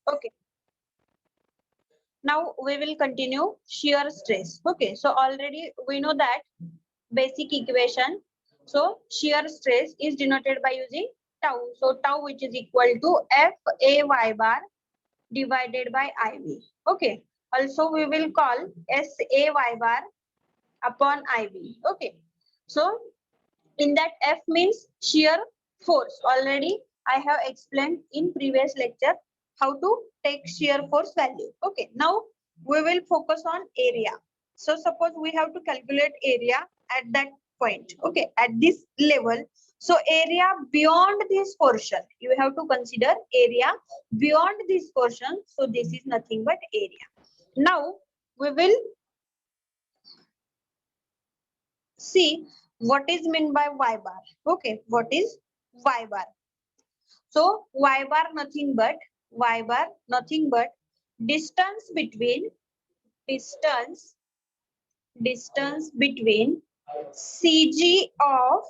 Okay. Now we will continue shear stress. Okay. So already we know that basic equation. So shear stress is denoted by using tau. So tau, which is equal to FAY bar divided by IV. Okay. Also we will call SAY bar upon IV. Okay. So in that F means shear force. Already I have explained in previous lecture how to take shear force value. Okay. Now we will focus on area. So suppose we have to calculate area at that point. Okay. At this level. So area beyond this portion, you have to consider area beyond this portion. So this is nothing but area. Now we will see what is meant by Y bar. Okay, what is Y bar? So Y bar nothing but distance between distance between CG of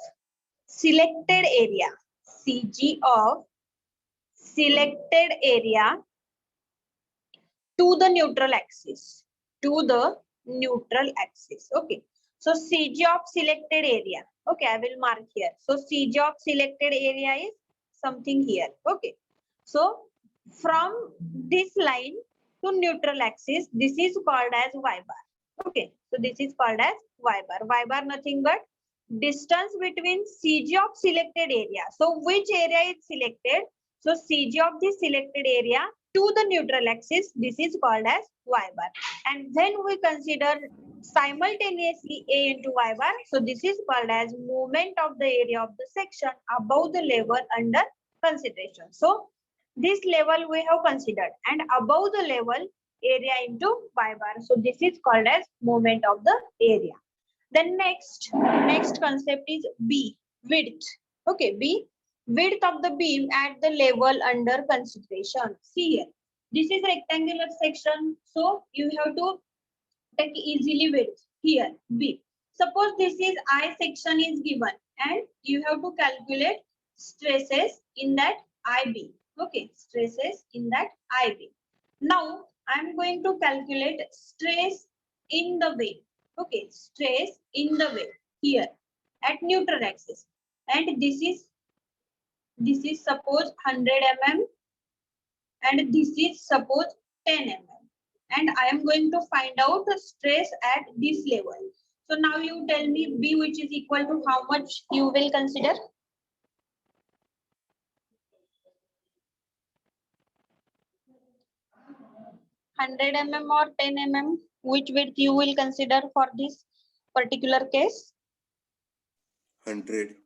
selected area, CG of selected area to the neutral axis, to the neutral axis. Okay. So CG of selected area. Okay, I will mark here. So CG of selected area is something here. Okay. So from this line to neutral axis, this is called as Y bar. Okay. So this is called as Y bar. Y bar nothing but distance between CG of selected area. So which area is selected? So CG of the selected area to the neutral axis, this is called as Y bar. And when we consider simultaneously A into Y bar, so this is called as movement of the area of the section above the level under consideration. So this level we have considered, and above the level area into Y bar. So this is called as movement of the area. Then next concept is B, width. Okay, B, width of the beam at the level under consideration. See here, this is rectangular section, so you have to take easily width here, B. Suppose this is I section is given and you have to calculate stresses in that IB. Okay, stresses in that IB. Now I am going to calculate stress in the way. Okay, stress in the way here at neutral axis, and this is suppose 100 mm and this is suppose 10 mm, and I am going to find out the stress at this level. So now you tell me B, which is equal to how much you will consider? Hundred mm or 10 mm, which width you will consider for this particular case? 100.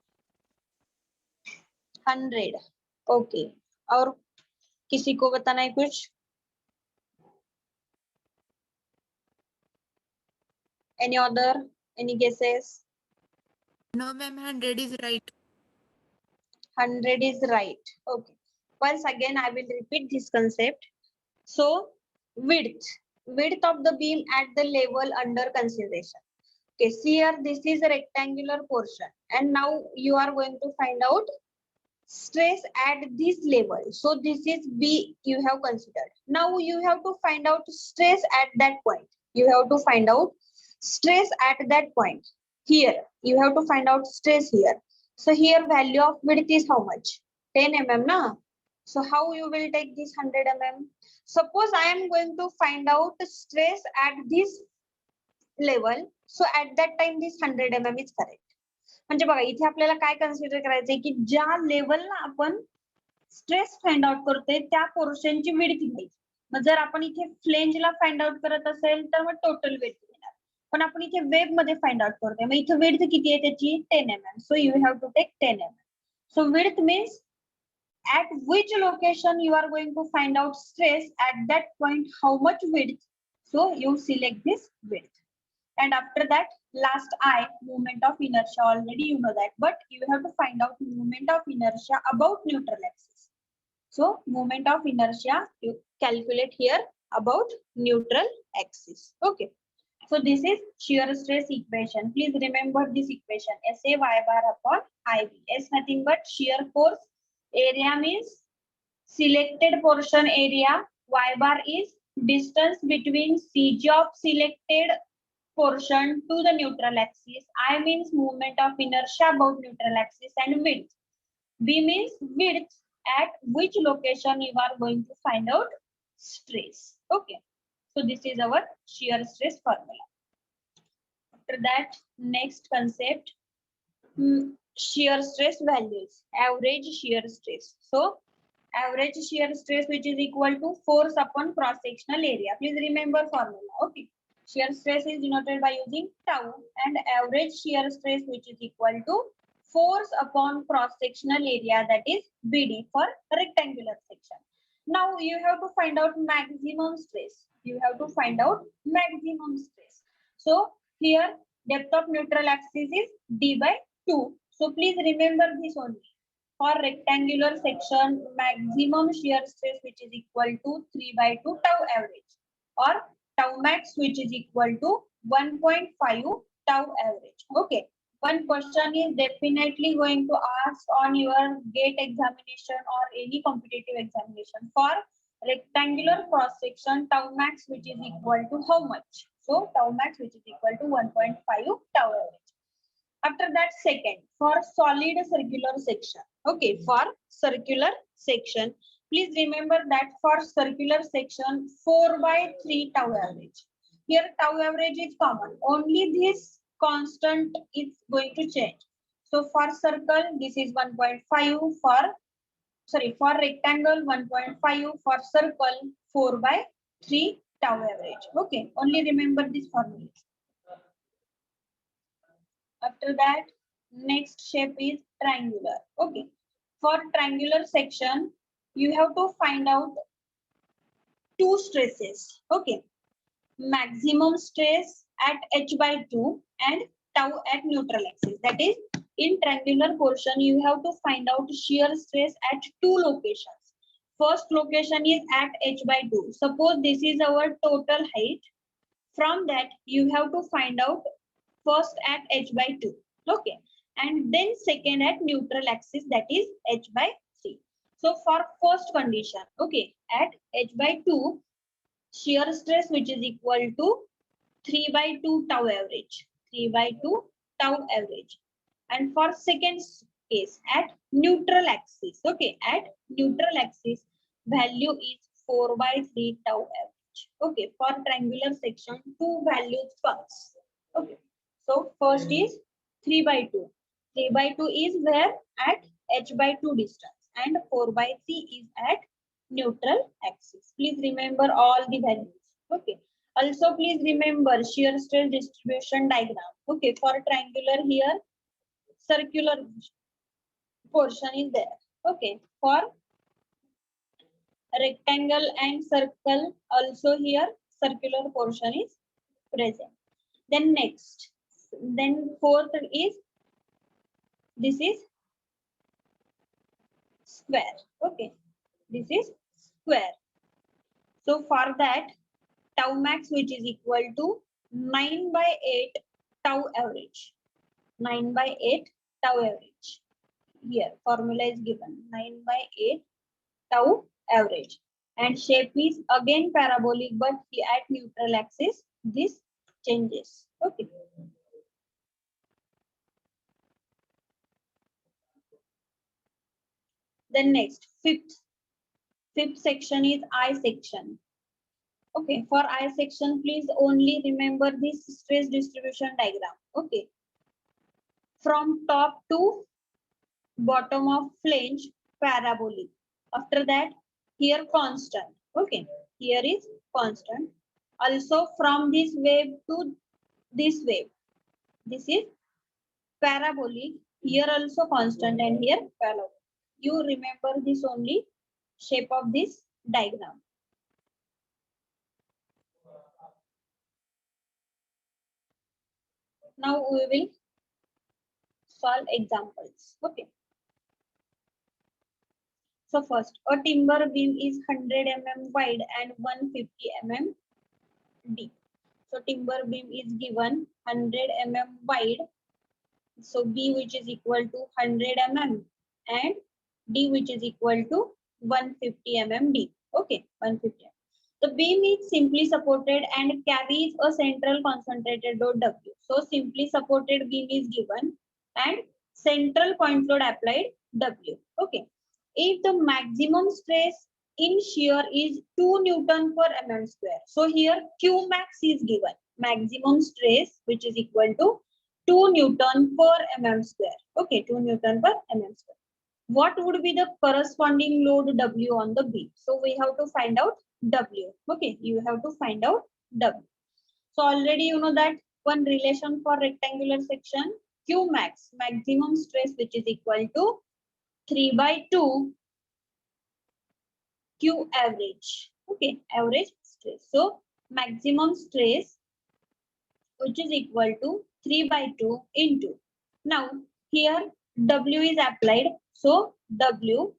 100. Okay. और किसी को बताना है कुछ? Any other? Any guesses? No, ma'am, 100 is right. 100 is right. Okay. Once again, I will repeat this concept. So, width of the beam at the level under consideration. Okay, see here, this is a rectangular portion, and now you are going to find out stress at this level. So this is B you have considered. Now you have to find out stress at that point. You have to find out stress at that point. Here, you have to find out stress here. So here value of width is how much? 10 mm, na? So how you will take this 100 mm? Suppose I am going to find out stress at this level. So at that time this 100 mm is correct. म्हणजे बघा इथे आपल्याला काय consider करायचंय की ज्या लेवलला आपण स्ट्रेस फाइंड आउट करतोय त्या पोर्शनची विड्थ घ्यायची. मग जर आपण इथे फ्लेंजला फाइंड आउट करत असेल तर मग टोटल विड्थ घेणार, पण आपण इथे वेब मध्ये फाइंड आउट करतोय, मग इथे विड्थ किती आहे त्याची 10 mm. So you have to take 10 mm. So width means at which location you are going to find out stress at that point, how much width. So you select this width, and after that last I, moment of inertia, already you know that, but you have to find out moment of inertia about neutral axis. So moment of inertia you calculate here about neutral axis. Okay, so this is shear stress equation. Please remember this equation, SA Y bar upon IB. S nothing but shear force, area means selected portion area, Y bar is distance between CG of selected portion to the neutral axis. I means movement of inertia about neutral axis, and width. B means width at which location you are going to find out stress. Okay. So this is our shear stress formula. After that, next concept, shear stress values, average shear stress. So average shear stress, which is equal to force upon cross sectional area. Please remember formula. Okay. Shear stress is denoted by using tau, and average shear stress, which is equal to force upon cross sectional area, that is BD for rectangular section. Now you have to find out maximum stress. You have to find out maximum stress. So here depth of neutral axis is D by 2. So please remember this only. For rectangular section, maximum shear stress, which is equal to 3 by 2 tau average, or tau max, which is equal to 1.5 tau average. Okay. One question is definitely going to ask on your GATE examination or any competitive examination. For rectangular cross section, tau max, which is equal to how much? So tau max, which is equal to 1.5 tau average. After that, second, for solid circular section. Okay, for circular section, please remember that for circular section, 4 by 3 tau average. Here tau average is common. Only this constant is going to change. So for circle, this is 1.5. For rectangle, 1.5. For circle, 4 by 3 tau average. Okay, only remember this formula. After that, next shape is triangular. Okay. For triangular section, you have to find out two stresses. Okay. Maximum stress at h by 2 and tau at neutral axis. That is, in triangular portion, you have to find out shear stress at two locations. First location is at h by 2. Suppose this is our total height. From that, you have to find out first at h by 2. Okay. And then second at neutral axis, that is h by 3. So for first condition, okay, at h by 2, shear stress, which is equal to 3 by 2 tau average. 3 by 2 tau average. And for second case, at neutral axis, okay, at neutral axis, value is 4 by 3 tau average. Okay, for triangular section, two values comes. Okay. So first is 3 by 2. 3 by 2 is where at h by 2 distance, and 4 by 3 is at neutral axis. Please remember all the values. Okay. Also please remember shear stress distribution diagram. Okay. For triangular, here circular portion is there. Okay. For rectangle and circle, also here circular portion is present. Then next, then fourth is, this is square. Okay, this is square. So for that, tau max, which is equal to 9 by 8 tau average. 9 by 8 tau average. Here formula is given, 9 by 8 tau average. And shape is again parabolic, but at neutral axis this changes. Okay. Then next, fifth section is I section. Okay, for I section, please only remember this stress distribution diagram. Okay. From top to bottom of flange, parabolic. After that, here constant. Okay, here is constant. Also from this wave to this wave, this is parabolic. Here also constant, and here parabolic. You remember this only shape of this diagram. Now we will solve examples. Okay. So first, a timber beam is 100 mm wide and 150 mm deep. So timber beam is given 100 mm wide. So B, which is equal to 100 mm, and D, which is equal to 150 mm deep. Okay, 150 mm. The beam is simply supported and carries a central concentrated load W. So simply supported beam is given and central point load applied W. Okay. If the maximum stress in shear is 2 Newton per mm square. So here Q max is given. Maximum stress which is equal to 2 Newton per mm square. Okay, 2 Newton per mm square. What would be the corresponding load W on the beam? So we have to find out W. Okay, you have to find out W. So already you know that one relation for rectangular section, Q max, maximum stress, which is equal to 3 by 2 Q average. Okay, average stress. So maximum stress, which is equal to 3 by 2 into. Now here W is applied. So W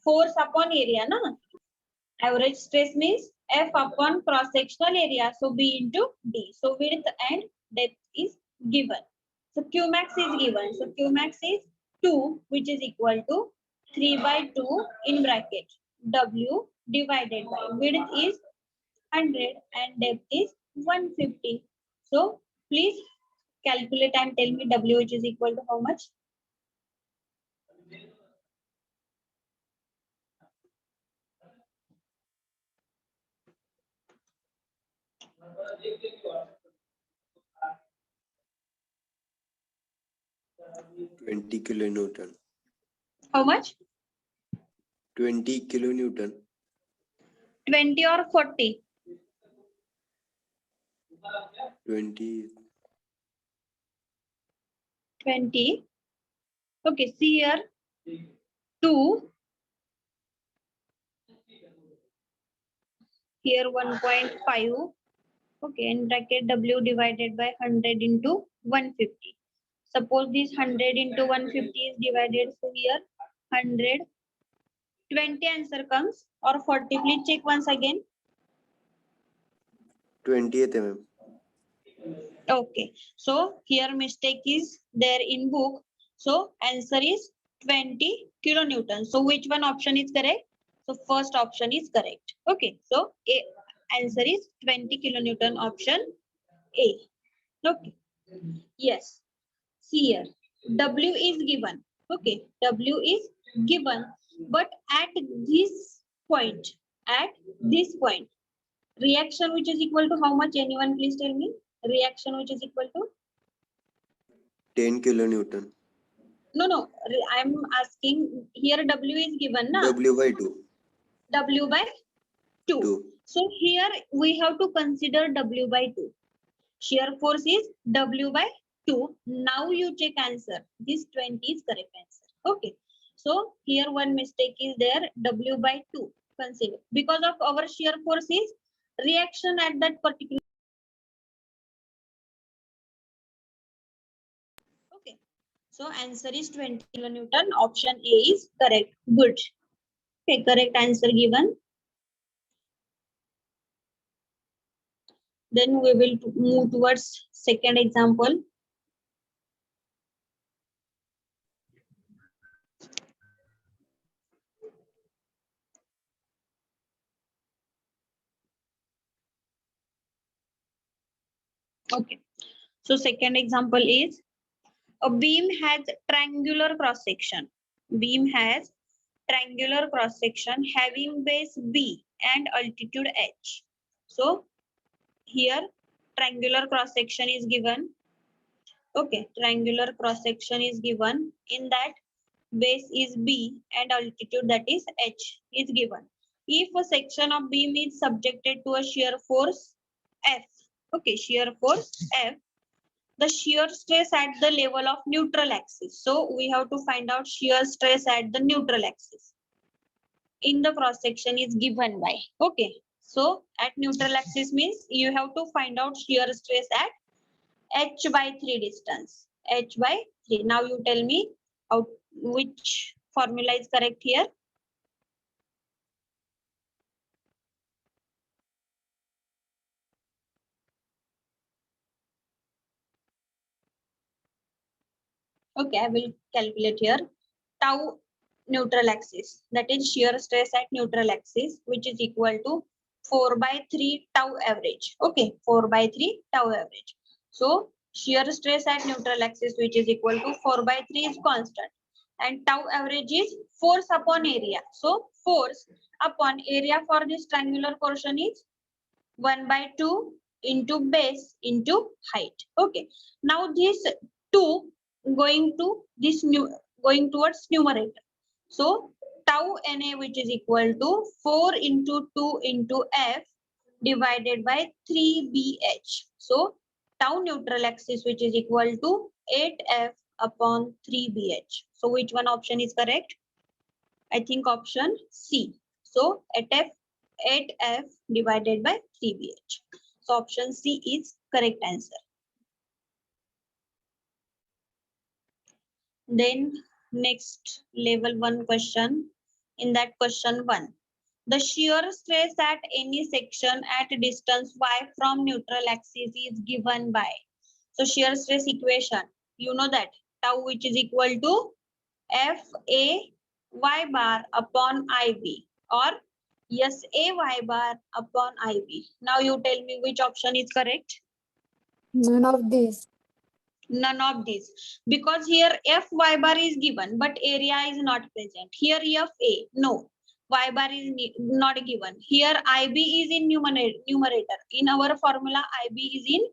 force upon area, na? Average stress means F upon cross sectional area. So B into D. So width and depth is given. So Q max is given. So Q max is 2, which is equal to 3 by 2 in bracket. W divided by width is 100 and depth is 150. So please calculate and tell me W, which is equal to how much? 20 kilonewton. How much? 20 kilonewton. 20 or 40? 20. 20. Okay, see here. 2. Here 1.5. Okay, in bracket W divided by 100 into 150. Suppose this 100 into 150 is divided. So here 100. 20 answer comes or 40. Please check once again. 20th mm. Okay, so here mistake is there in book. So answer is 20 kilonewton. So which one option is correct? So first option is correct. Okay, so A answer is 20 kilonewton, option A. Okay, yes. See here, W is given. Okay, W is given, but at this point, reaction which is equal to how much? Anyone please tell me? Reaction which is equal to? 10 kilonewton. No. I'm asking here W is given, na? W by 2. W by 2. 2. So here we have to consider W by 2. Shear force is W by 2. Now you check answer. This 20 is correct answer. Okay. So here one mistake is there. W by 2. Consider. Because of our shear force is reaction at that particular. Okay. So answer is 20 kilonewton. Option A is correct. Good. Okay, correct answer given. Then we will move towards second example. Okay. So second example is a beam has triangular cross section. Beam has triangular cross section having base B and altitude H. So here triangular cross section is given. Okay, triangular cross section is given. In that base is B and altitude, that is H, is given. If a section of beam is subjected to a shear force F, okay, shear force F, the shear stress at the level of neutral axis. So we have to find out shear stress at the neutral axis in the cross section is given by. Okay, so at neutral axis means you have to find out shear stress at H by 3 distance. H by 3. Now you tell me how, which formula is correct here. Okay, I will calculate here. Tau neutral axis, that is shear stress at neutral axis, which is equal to 4/3 tau average. Okay, 4/3 tau average. So shear stress at neutral axis, which is equal to 4/3 is constant, and tau average is force upon area. So force upon area for this triangular portion is 1/2 into base into height. Okay. Now this 2 going to this new going towards numerator. So tau Na, which is equal to 4 into 2 into F divided by 3BH. So tau neutral axis, which is equal to 8F upon 3BH. So which one option is correct? I think option C. So 8F divided by 3BH. So option C is correct answer. Then next level 1 question. In that question 1, the shear stress at any section at distance y from neutral axis is given by. So shear stress equation, you know that tau, which is equal to FA y bar upon IB, or SA y bar upon IB. Now you tell me which option is correct. None of these. None of these, because here Fy bar is given but area is not present. Here Fa, no, y bar is not given. Here IB is in numerator. In our formula, IB is in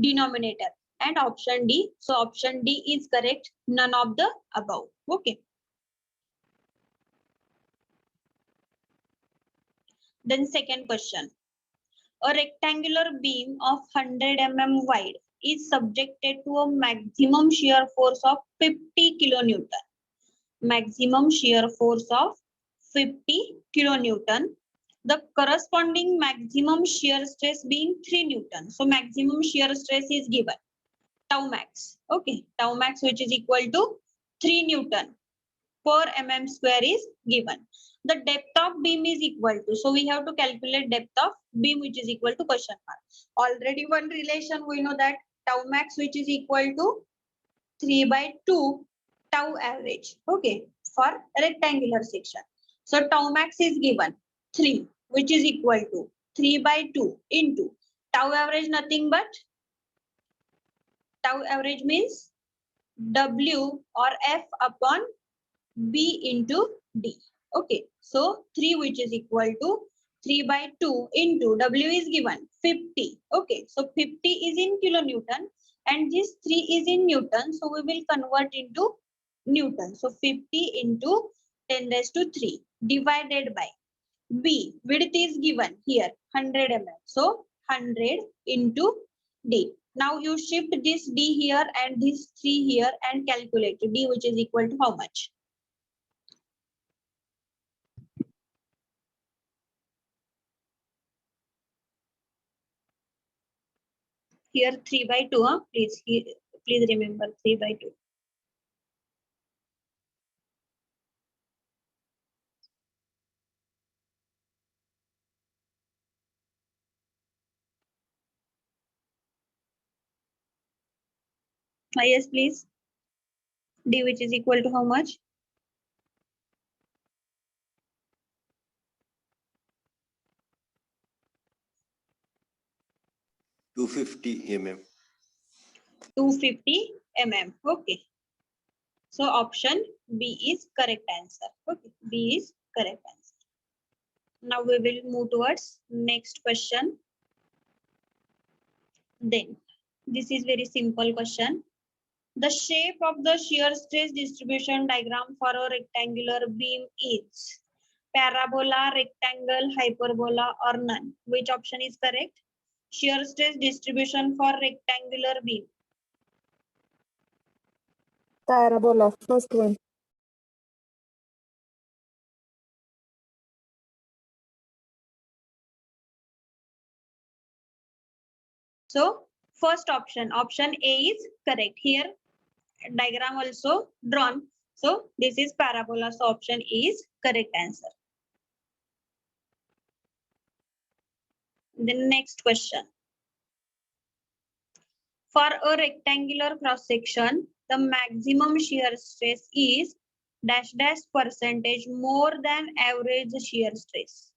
denominator. And option D. So option D is correct. None of the above. Okay. Then second question. A rectangular beam of 100 mm wide is subjected to a maximum shear force of 50 kilonewton. Maximum shear force of 50 kilonewton. The corresponding maximum shear stress being 3 Newton. So maximum shear stress is given. Tau max. Okay. Tau max, which is equal to 3 Newton per mm square is given. The depth of beam is equal to, so we have to calculate depth of beam, which is equal to question mark. Already one relation we know, that tau max, which is equal to 3/2 tau average. Okay, for rectangular section. So tau max is given 3, which is equal to 3/2 into tau average, nothing but tau average means W or F upon B into D. Okay, so 3, which is equal to 3/2 into W is given 50. Okay, so 50 is in kilonewton and this 3 is in Newton. So we will convert into Newton. So 50 into 10⁻³ divided by B. Width is given here 100 mm. So 100 into D. Now you shift this D here and this 3 here and calculate D, which is equal to how much? Here 3/2, huh? Please remember 3/2. Yes, please. D, which is equal to how much? mm. 250 mm. Okay. So option B is correct answer. Okay, B is correct answer. Now we will move towards next question. Then this is very simple question. The shape of the shear stress distribution diagram for a rectangular beam is parabola, rectangle, hyperbola, or none. Which option is correct? Shear stress distribution for rectangular beam. Parabola, first one. So first option, option A is correct. Here diagram also drawn. So this is parabola. So option A is correct answer. The next question. For a rectangular cross section, the maximum shear stress is dash dash percentage more than average shear stress.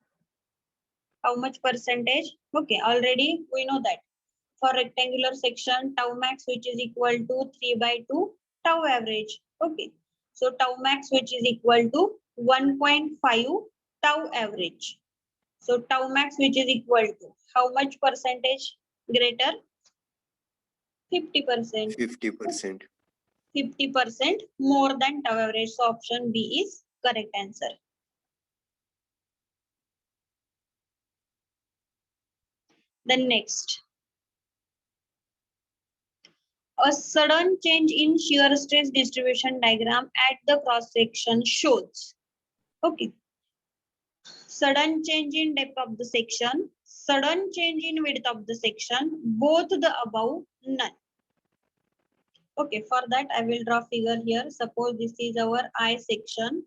How much percentage? Okay, already we know that. For rectangular section, tau max which is equal to 3 by 2 tau average. Okay, so tau max which is equal to 1.5 tau average. So tau max which is equal to how much percentage greater? 50%. 50%. 50% more than tau average. So option B is correct answer. Then next, a sudden change in shear stress distribution diagram at the cross section shows. Okay, sudden change in depth of the section, sudden change in width of the section, both the above, none. Okay, for that I will draw figure here. Suppose this is our I section.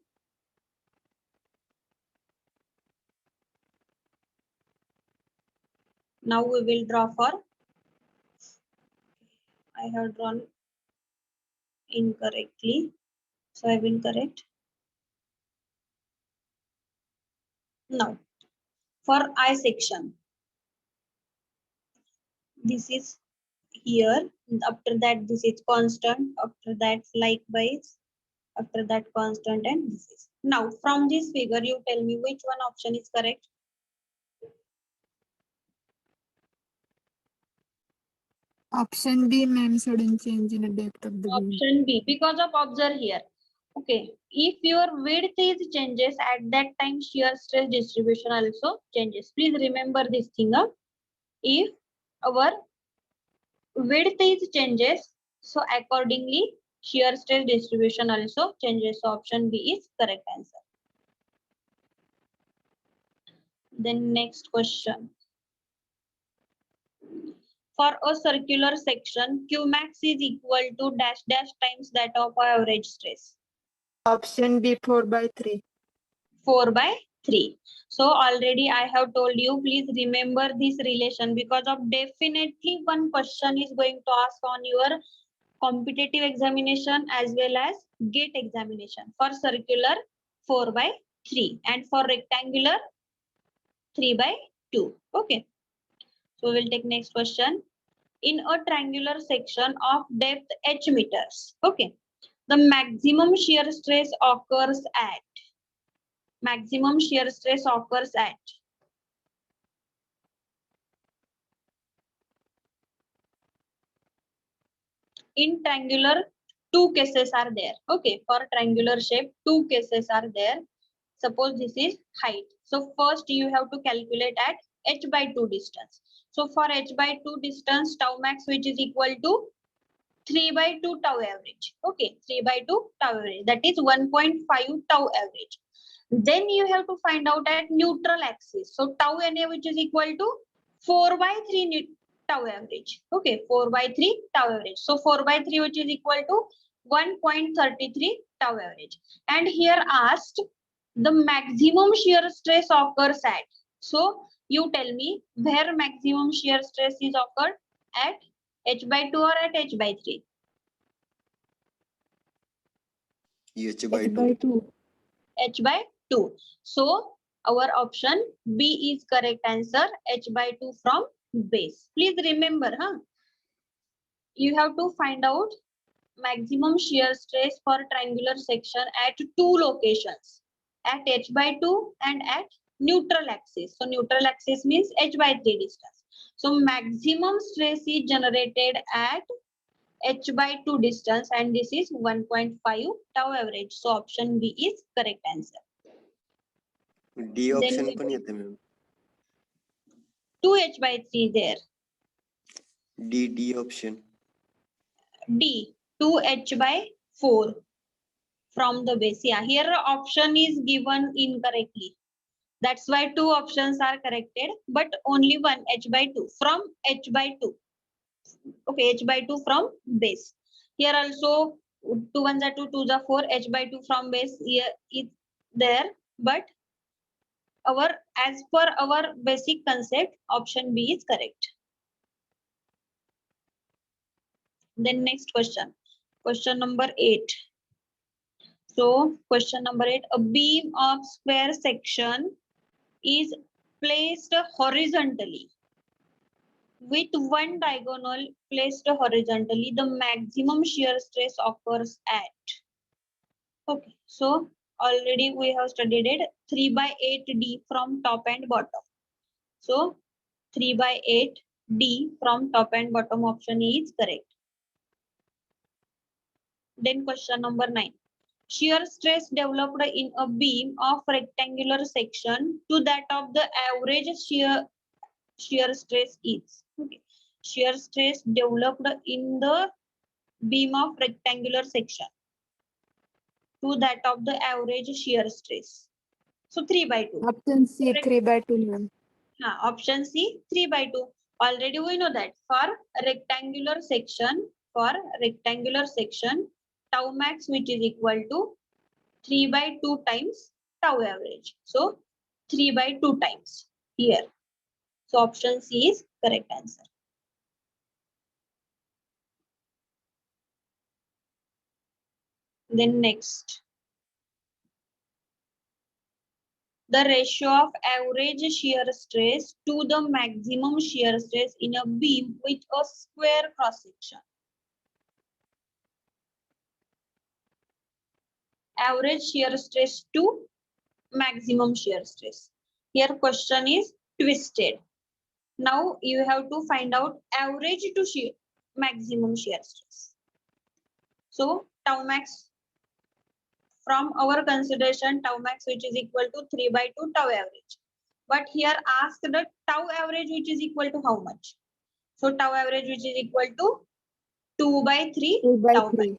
Now we will draw for, I have drawn incorrectly, so I will correct. Now for I section, this is here, after that this is constant, after that likewise, after that constant, and this is. Now from this figure you tell me which one option is correct. Option B, ma'am, sudden change in the depth of the beam. Option B, because of observe here. Okay, if your width is changes at that time, shear stress distribution also changes. Please remember this thing. If our width is changes, so accordingly shear stress distribution also changes. So option B is correct answer. Then next question. For a circular section, Q max is equal to dash dash times that of average stress. Option B, 4 by 3. 4 by 3. So already I have told you, please remember this relation, because of definitely one question is going to ask on your competitive examination as well as GATE examination. For circular 4 by 3 and for rectangular 3 by 2. Okay. So we'll take next question. In a triangular section of depth h meters, okay, the maximum shear stress occurs at, maximum shear stress occurs at, in triangular two cases are there. Okay, for triangular shape two cases are there. Suppose this is height. So first you have to calculate at h by 2 distance. So for h by 2 distance, tau max which is equal to 3 by 2 tau average. Okay, 3 by 2 tau average, that is 1.5 tau average. Then you have to find out at neutral axis. So tau NA which is equal to 4 by 3 tau average. Okay, 4 by 3 tau average. So 4 by 3 which is equal to 1.33 tau average. And here asked the maximum shear stress occurs at. So you tell me where maximum shear stress is occurred, at h by 2 or at h by 3? H by H by 2. 2. H by 2. So our option B is correct answer, h by 2 from base. Please remember, you have to find out maximum shear stress for triangular section at two locations, at h by 2 and at neutral axis. So neutral axis means h by 3 distance. So maximum stress is generated at h by 2 distance and this is 1.5 tau average. So option B is correct answer. D option we पण येते ma'am. 2h by 3 there. D option. D 2h by 4 from the base. Yeah, here option is given incorrectly. That's why two options are corrected, but only one, h by 2 from h by 2. Okay, h by 2 from base. Here also 2 1s are 2, 2s are 4, h by 2 from base here is there, but our, as per our basic concept, option B is correct. Then next question, question number 8. So question number 8, a beam of square section is placed horizontally. With one diagonal placed horizontally, the maximum shear stress occurs at. Okay, so already we have studied it 3/8D from top and bottom. So 3/8D from top and bottom option is correct. Then question number 9. Shear stress developed in a beam of rectangular section to that of the average shear stress is. Okay. Shear stress developed in the beam of rectangular section to that of the average shear stress. So 3/2. Option C, Correct. 3/2, ma'am. Option C, 3/2. Already we know that for rectangular section, tau max which is equal to 3/2 times tau average. So 3/2 times here. So option C is correct answer. Then next. The ratio of average shear stress to the maximum shear stress in a beam with a square cross section. Average shear stress to maximum shear stress. Here question is twisted. Now you have to find out average to maximum shear stress. So tau max, from our consideration, tau max which is equal to 3/2 tau average. But here ask the tau average which is equal to how much? So tau average which is equal to 2/3 tau max.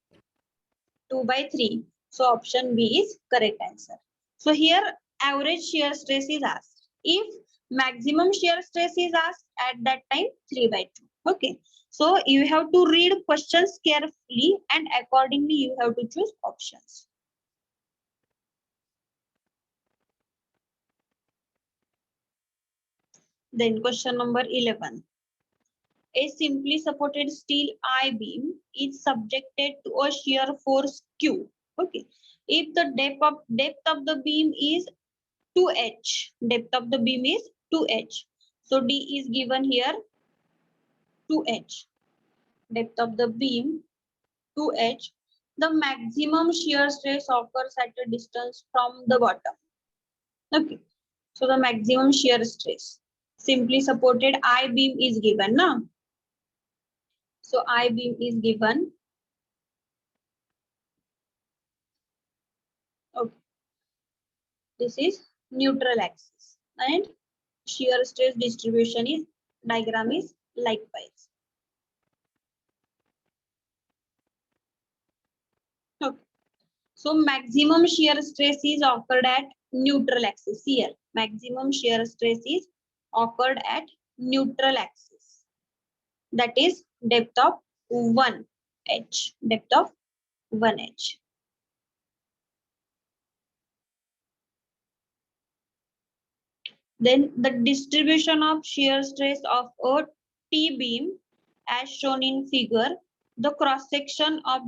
2/3. 2/3. So option B is correct answer. So here average shear stress is asked. If maximum shear stress is asked, at that time 3/2. Okay. So you have to read questions carefully and accordingly you have to choose options. Then question number 11. A simply supported steel I-beam is subjected to a shear force Q. Okay. If the depth of the beam is 2h, depth of the beam is 2h. So D is given here 2h. Depth of the beam 2h. The maximum shear stress occurs at a distance from the bottom. Okay. So the maximum shear stress. Simply supported I-beam is given now. So I-beam is given. Okay. This is neutral axis and shear stress distribution is diagram is likewise. Okay. So maximum shear stress is occurred at neutral axis here. Maximum shear stress is occurred at neutral axis. That is depth of 1h. Depth of 1h. Then the distribution of shear stress of a T-beam as shown in figure, the cross section of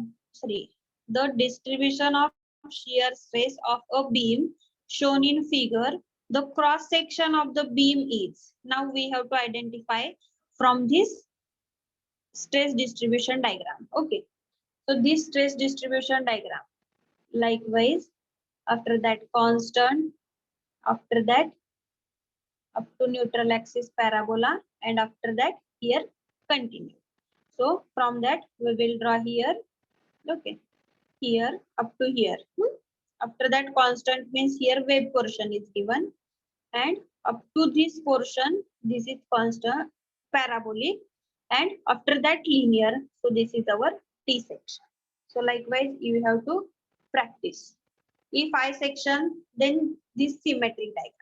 the distribution of shear stress of a beam shown in figure, the cross section of the beam is. Now we have to identify from this stress distribution diagram. Okay. So this stress distribution diagram. Likewise, after that constant, after that up to neutral axis parabola, and after that here continue. So from that we will draw here. Okay. Here up to here. After that constant means here wave portion is given, and up to this portion this is constant parabolic, and after that linear. So this is our T section. So likewise you have to practice. If I section, then this symmetric diagram.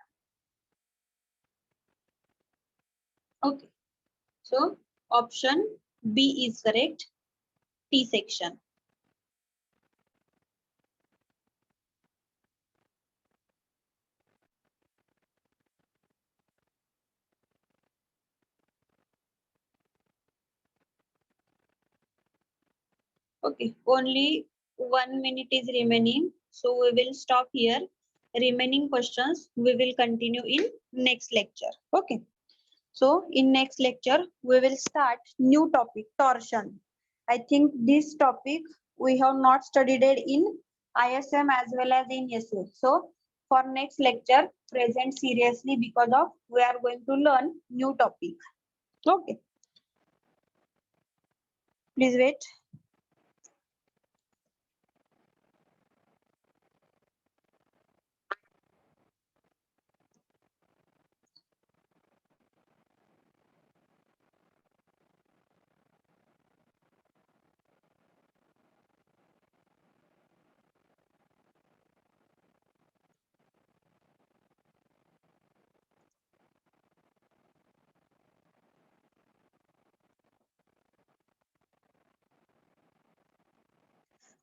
Okay. So option B is correct. T section. Okay, only 1 minute is remaining. So we will stop here. remaining questions we will continue in next lecture. Okay. So in next lecture, we will start new topic, torsion. I think this topic we have not studied it in ISM as well as in SA. So for next lecture, present seriously because of we are going to learn new topic. Okay. Please wait.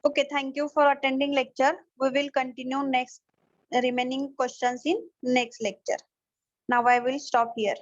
Okay, thank you for attending lecture. We will continue next remaining questions in next lecture. Now I will stop here.